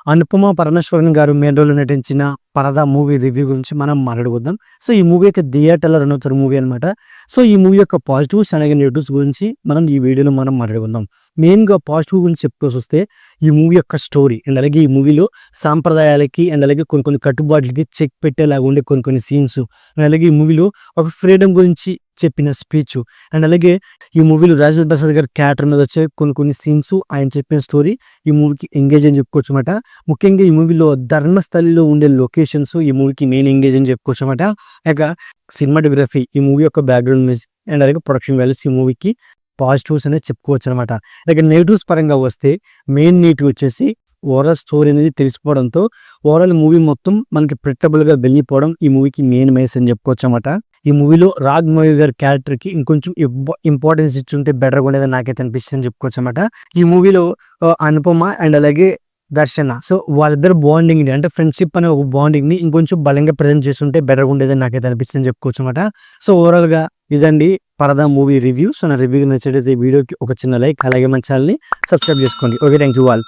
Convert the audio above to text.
అనుపమ పరమేశ్వరన్ గారు మెయిన్ రోల్‌లో నటించిన 'పరద' మూవీ రివ్యూ గురించి మనం మాట్లాడుకుందాం. సో, ఈ మూవీ అయితే థియేటర్‌లో రన్ అవుతున్న మూవీ అనమాట. సో, ఈ మూవీ యొక్క పాజిటివ్స్ అలాగే నెగెటివ్స్ గురించి మనం ఈ వీడియోలో మనం మాట్లాడుకుందాం. మెయిన్‌గా పాజిటివ్ గురించి చెప్పుకోసొస్తే ఈ మూవీ యొక్క స్టోరీ అండ్ అలాగే ఈ మూవీలో సాంప్రదాయాలకి అండ్ అలాగే కొన్ని కొన్ని కట్టుబాట్లకి చెక్ పెట్టేలాగా ఉండే కొన్ని కొన్ని సీన్స్ అండ్ అలాగే ఈ మూవీలో ఒక ఫ్రీడమ్ గురించి చెప్పిన స్పీచ్ అండ్ అలాగే ఈ మూవీలో రాజేంద్ర ప్రసాద్ గారి క్యారెక్టర్ మీద వచ్చే కొన్ని కొన్ని సీన్స్ ఆయన చెప్పిన స్టోరీ ఈ మూవీకి ఎంగేజ్ అని చెప్పుకోవచ్చు అనమాట. ముఖ్యంగా ఈ మూవీలో ధర్మస్థలిలో ఉండే లొకేషన్స్ ఈ మూవీకి మెయిన్ ఎంగేజ్ అని చెప్పుకోవచ్చు అనమాట. ఇక సినిమాటోగ్రఫీ ఈ మూవీ యొక్క బ్యాక్గ్రౌండ్ మ్యూజిక్ అండ్ అలాగే ప్రొడక్షన్ వాల్యూస్ ఈ మూవీకి పాజిటివ్స్ అనేది చెప్పుకోవచ్చు అనమాట. ఇక నెగిటివ్స్ పరంగా వస్తే మెయిన్ నెగిటివ్ వచ్చేసి ఓవరాల్ స్టోరీ అనేది తెలిసిపోవడంతో ఓవరాల్ మూవీ మొత్తం మనకి ప్రెడిక్టబుల్గా వెళ్ళిపోవడం ఈ మూవీకి మెయిన్ మైనస్ అని చెప్పుకోవచ్చు అనమాట. ఈ మూవీలో రాఘమౌళి గారి క్యారెక్టర్కి ఇంకొంచెం ఇంపార్టెన్స్ ఇచ్చుంటే బెటర్గా ఉండేది నాకైతే అనిపిస్తుంది అని చెప్పుకోవచ్చు అనమాట. ఈ మూవీలో అనుపమ అండ్ అలాగే దర్శన సో వాళ్ళిద్దరు బాండింగ్ని అంటే ఫ్రెండ్షిప్ అనే ఒక బాండింగ్ని ఇంకొంచెం బలంగా ప్రజెంట్ చేస్తుంటే బెటర్గా ఉండేదని నాకైతే అనిపిస్తుంది అని చెప్పుకోవచ్చు అనమాట. సో ఓవరాల్గా ఇదండి 'పరద' మూవీ రివ్యూ. సో నా రివ్యూ నచ్చితే ఈ వీడియోకి ఒక చిన్న లైక్ అలాగే మన ఛానల్ని సబ్స్క్రైబ్ చేసుకోండి. Okay, thank you all.